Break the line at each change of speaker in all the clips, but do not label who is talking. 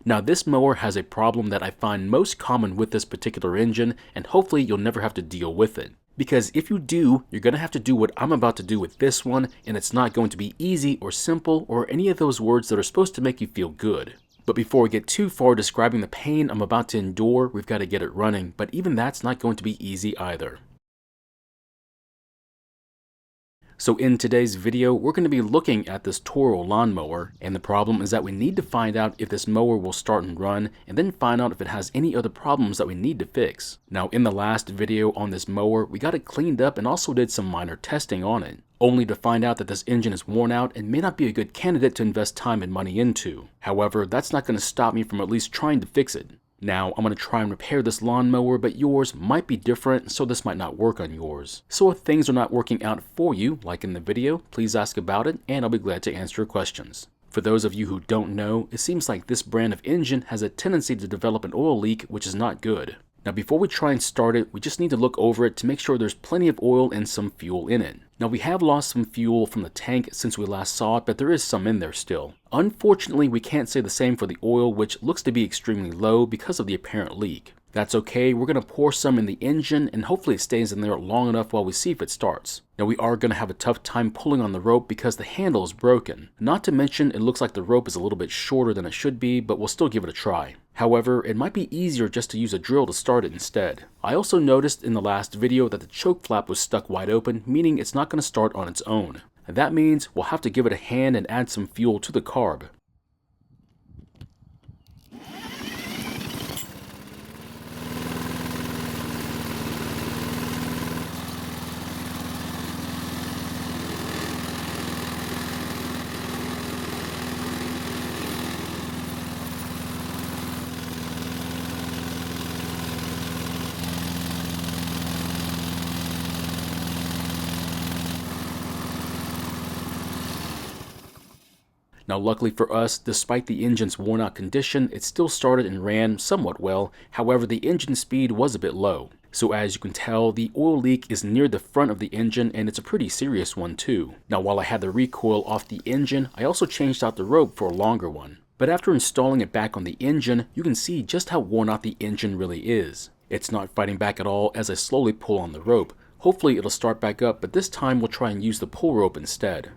Now this mower has a problem that I find most common with this particular engine, and hopefully you'll never have to deal with it. Because if you do, you're going to have to do what I'm about to do with this one, and it's not going to be easy or simple or any of those words that are supposed to make you feel good. But before we get too far describing the pain I'm about to endure, we've got to get it running, but even that's not going to be easy either. So in today's video, we're going to be looking at this Toro lawnmower, and the problem is that we need to find out if this mower will start and run, and then find out if it has any other problems that we need to fix. Now in the last video on this mower, we got it cleaned up and also did some minor testing on it, only to find out that this engine is worn out and may not be a good candidate to invest time and money into. However, that's not going to stop me from at least trying to fix it. Now, I'm going to try and repair this lawnmower, but yours might be different, so this might not work on yours. So if things are not working out for you, like in the video, please ask about it, and I'll be glad to answer your questions. For those of you who don't know, it seems like this brand of engine has a tendency to develop an oil leak, which is not good. Now before we try and start it, we just need to look over it to make sure there's plenty of oil and some fuel in it. Now we have lost some fuel from the tank since we last saw it, but there is some in there still. Unfortunately, we can't say the same for the oil, which looks to be extremely low because of the apparent leak. That's okay, we're going to pour some in the engine and hopefully it stays in there long enough while we see if it starts. Now we are going to have a tough time pulling on the rope because the handle is broken. Not to mention it looks like the rope is a little bit shorter than it should be, but we'll still give it a try. However, it might be easier just to use a drill to start it instead. I also noticed in the last video that the choke flap was stuck wide open, meaning it's not going to start on its own. And that means we'll have to give it a hand and add some fuel to the carb. Now luckily for us, despite the engine's worn out condition, it still started and ran somewhat well. However, the engine speed was a bit low. So as you can tell, the oil leak is near the front of the engine, and it's a pretty serious one too. Now while I had the recoil off the engine, I also changed out the rope for a longer one. But after installing it back on the engine, you can see just how worn out the engine really is. It's not fighting back at all as I slowly pull on the rope. Hopefully it'll start back up, but this time we'll try and use the pull rope instead.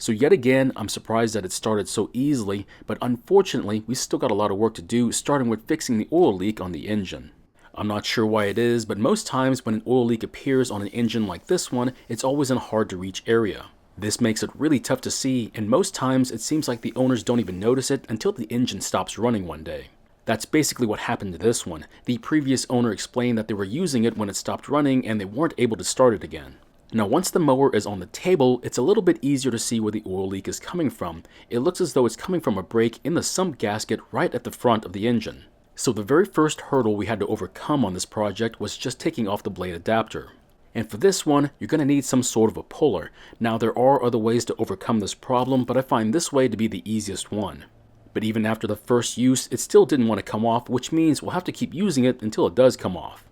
So yet again, I'm surprised that it started so easily, but unfortunately, we still got a lot of work to do, starting with fixing the oil leak on the engine. I'm not sure why it is, but most times when an oil leak appears on an engine like this one, it's always in a hard to reach area. This makes it really tough to see, and most times it seems like the owners don't even notice it until the engine stops running one day. That's basically what happened to this one. The previous owner explained that they were using it when it stopped running and they weren't able to start it again. Now once the mower is on the table, it's a little bit easier to see where the oil leak is coming from. It looks as though it's coming from a break in the sump gasket right at the front of the engine. So the very first hurdle we had to overcome on this project was just taking off the blade adapter. And for this one, you're going to need some sort of a puller. Now there are other ways to overcome this problem, but I find this way to be the easiest one. But even after the first use, it still didn't want to come off, which means we'll have to keep using it until it does come off.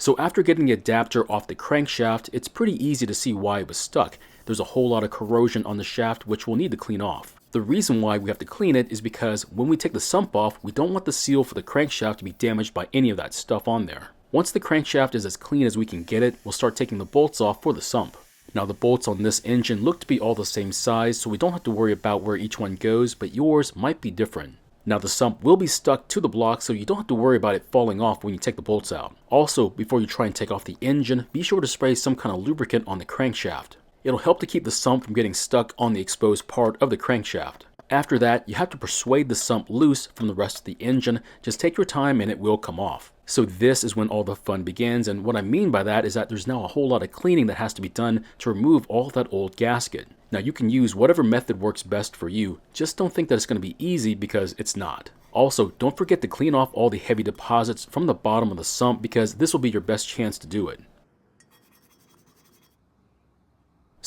So after getting the adapter off the crankshaft, it's pretty easy to see why it was stuck. There's a whole lot of corrosion on the shaft which we'll need to clean off. The reason why we have to clean it is because when we take the sump off, we don't want the seal for the crankshaft to be damaged by any of that stuff on there. Once the crankshaft is as clean as we can get it, we'll start taking the bolts off for the sump. Now the bolts on this engine look to be all the same size, so we don't have to worry about where each one goes, but yours might be different. Now the sump will be stuck to the block, so you don't have to worry about it falling off when you take the bolts out. Also, before you try and take off the engine, be sure to spray some kind of lubricant on the crankshaft. It'll help to keep the sump from getting stuck on the exposed part of the crankshaft. After that, you have to persuade the sump loose from the rest of the engine. Just take your time and it will come off. So this is when all the fun begins, and what I mean by that is that there's now a whole lot of cleaning that has to be done to remove all that old gasket. Now you can use whatever method works best for you, just don't think that it's going to be easy because it's not. Also, don't forget to clean off all the heavy deposits from the bottom of the sump because this will be your best chance to do it.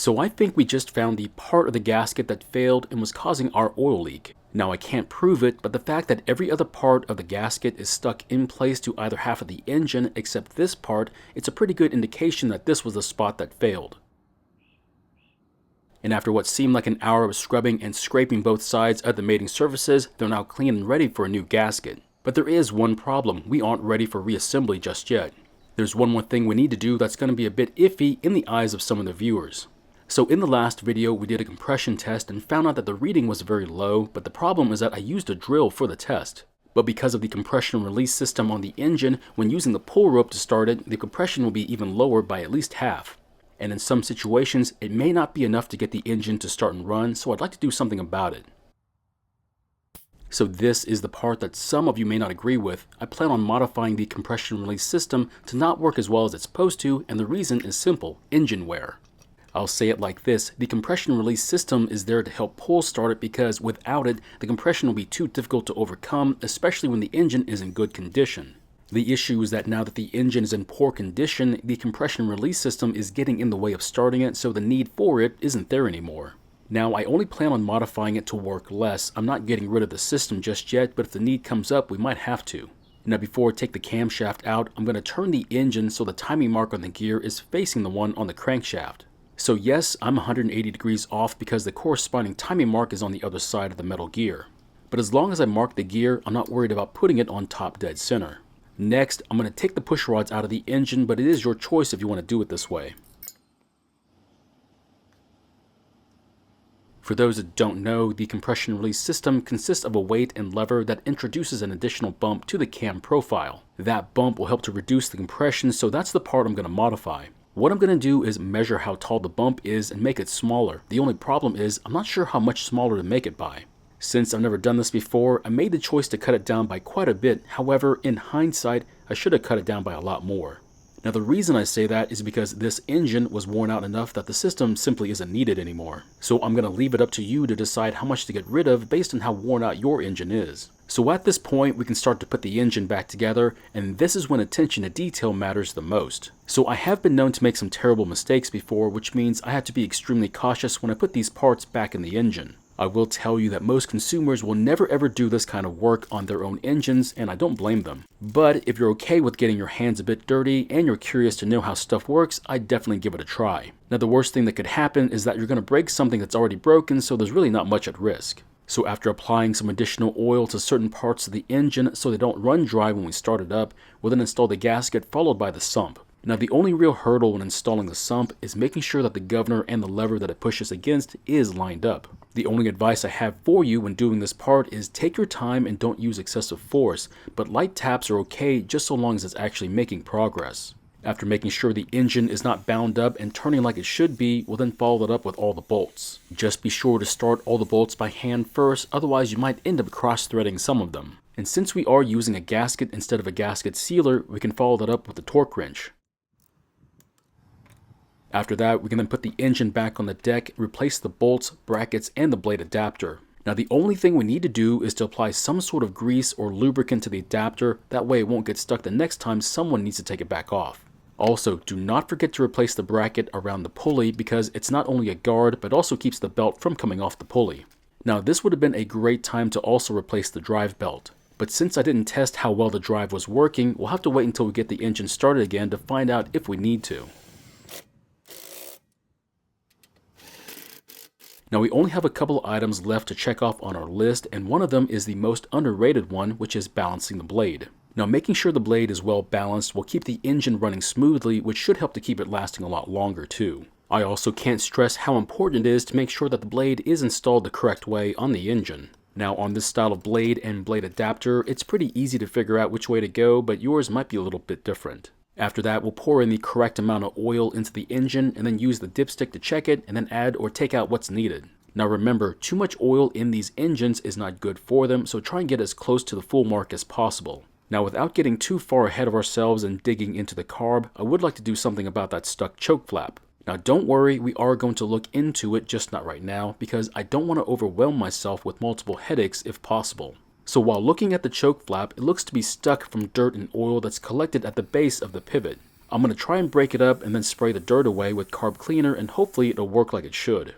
So I think we just found the part of the gasket that failed and was causing our oil leak. Now I can't prove it, but the fact that every other part of the gasket is stuck in place to either half of the engine except this part, it's a pretty good indication that this was the spot that failed. And after what seemed like an hour of scrubbing and scraping both sides of the mating surfaces, they're now clean and ready for a new gasket. But there is one problem: we aren't ready for reassembly just yet. There's one more thing we need to do that's going to be a bit iffy in the eyes of some of the viewers. So in the last video we did a compression test and found out that the reading was very low, but the problem is that I used a drill for the test. But because of the compression release system on the engine, when using the pull rope to start it, the compression will be even lower by at least half. And in some situations, it may not be enough to get the engine to start and run, so I'd like to do something about it. So this is the part that some of you may not agree with. I plan on modifying the compression release system to not work as well as it's supposed to, and the reason is simple: engine wear. I'll say it like this: the compression release system is there to help pull start it, because without it, the compression will be too difficult to overcome, especially when the engine is in good condition. The issue is that now that the engine is in poor condition, the compression release system is getting in the way of starting it, so the need for it isn't there anymore. Now, I only plan on modifying it to work less. I'm not getting rid of the system just yet, but if the need comes up, we might have to. Now, before I take the camshaft out, I'm going to turn the engine so the timing mark on the gear is facing the one on the crankshaft. So yes, I'm 180 degrees off because the corresponding timing mark is on the other side of the metal gear. But as long as I mark the gear, I'm not worried about putting it on top dead center. Next, I'm going to take the push rods out of the engine, but it is your choice if you want to do it this way. For those that don't know, the compression release system consists of a weight and lever that introduces an additional bump to the cam profile. That bump will help to reduce the compression, so that's the part I'm going to modify. What I'm going to do is measure how tall the bump is and make it smaller. The only problem is I'm not sure how much smaller to make it by. Since I've never done this before, I made the choice to cut it down by quite a bit. However, in hindsight, I should have cut it down by a lot more. Now the reason I say that is because this engine was worn out enough that the system simply isn't needed anymore. So I'm going to leave it up to you to decide how much to get rid of based on how worn out your engine is. So at this point, we can start to put the engine back together, and this is when attention to detail matters the most. So I have been known to make some terrible mistakes before, which means I have to be extremely cautious when I put these parts back in the engine. I will tell you that most consumers will never ever do this kind of work on their own engines, and I don't blame them. But if you're okay with getting your hands a bit dirty and you're curious to know how stuff works, I'd definitely give it a try. Now the worst thing that could happen is that you're going to break something that's already broken, so there's really not much at risk. So after applying some additional oil to certain parts of the engine so they don't run dry when we start it up, we'll then install the gasket followed by the sump. Now the only real hurdle when installing the sump is making sure that the governor and the lever that it pushes against is lined up. The only advice I have for you when doing this part is take your time and don't use excessive force, but light taps are okay just so long as it's actually making progress. After making sure the engine is not bound up and turning like it should be, we'll then follow it up with all the bolts. Just be sure to start all the bolts by hand first, otherwise you might end up cross-threading some of them. And since we are using a gasket instead of a gasket sealer, we can follow that up with a torque wrench. After that, we can then put the engine back on the deck, replace the bolts, brackets, and the blade adapter. Now the only thing we need to do is to apply some sort of grease or lubricant to the adapter, that way it won't get stuck the next time someone needs to take it back off. Also, do not forget to replace the bracket around the pulley because it's not only a guard but also keeps the belt from coming off the pulley. Now this would have been a great time to also replace the drive belt. But since I didn't test how well the drive was working, we'll have to wait until we get the engine started again to find out if we need to. Now we only have a couple items left to check off on our list, and one of them is the most underrated one, which is balancing the blade. Now making sure the blade is well balanced will keep the engine running smoothly, which should help to keep it lasting a lot longer too. I also can't stress how important it is to make sure that the blade is installed the correct way on the engine. Now on this style of blade and blade adapter, it's pretty easy to figure out which way to go, but yours might be a little bit different. After that, we'll pour in the correct amount of oil into the engine and then use the dipstick to check it and then add or take out what's needed. Now remember, too much oil in these engines is not good for them, so try and get as close to the full mark as possible. Now without getting too far ahead of ourselves and digging into the carb, I would like to do something about that stuck choke flap. Now don't worry, we are going to look into it, just not right now, because I don't want to overwhelm myself with multiple headaches if possible. So while looking at the choke flap, it looks to be stuck from dirt and oil that's collected at the base of the pivot. I'm going to try and break it up and then spray the dirt away with carb cleaner, and hopefully it'll work like it should.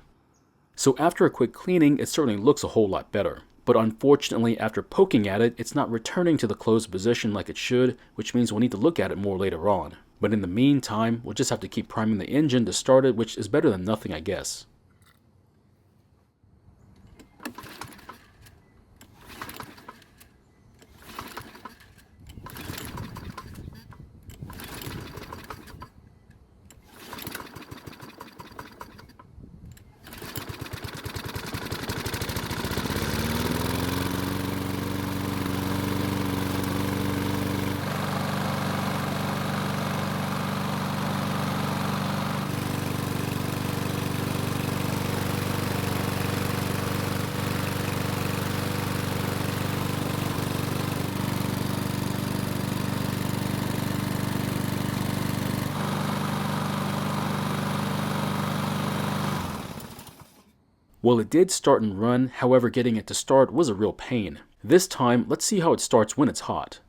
So after a quick cleaning, it certainly looks a whole lot better. But unfortunately, after poking at it, it's not returning to the closed position like it should, which means we'll need to look at it more later on. But in the meantime, we'll just have to keep priming the engine to start it, which is better than nothing, I guess. Well, it did start and run, however getting it to start was a real pain. This time, let's see how it starts when it's hot.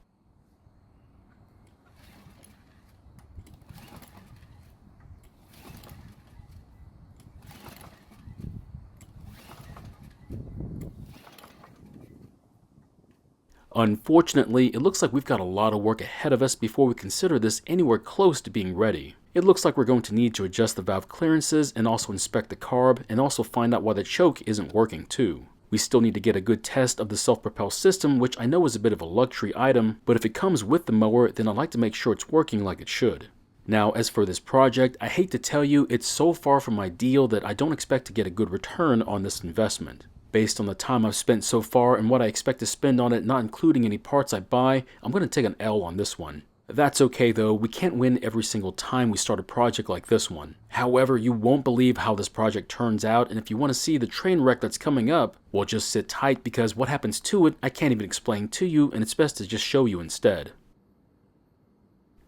Unfortunately, it looks like we've got a lot of work ahead of us before we consider this anywhere close to being ready. It looks like we're going to need to adjust the valve clearances and also inspect the carb and also find out why the choke isn't working too. We still need to get a good test of the self-propel system, which I know is a bit of a luxury item, but if it comes with the mower, then I'd like to make sure it's working like it should. Now, as for this project, I hate to tell you, it's so far from ideal that I don't expect to get a good return on this investment. Based on the time I've spent so far and what I expect to spend on it, not including any parts I buy, I'm going to take an L on this one. That's okay though, we can't win every single time we start a project like this one. However, you won't believe how this project turns out, and if you want to see the train wreck that's coming up, well, just sit tight because what happens to it I can't even explain to you, and it's best to just show you instead.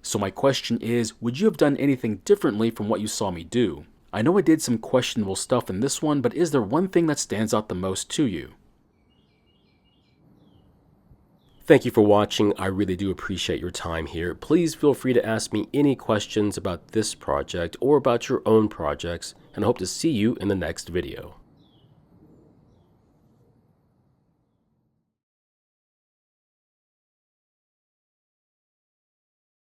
So my question is, would you have done anything differently from what you saw me do? I know I did some questionable stuff in this one, but is there one thing that stands out the most to you?
Thank you for watching. I really do appreciate your time here. Please feel free to ask me any questions about this project or about your own projects, and I hope to see you in the next video.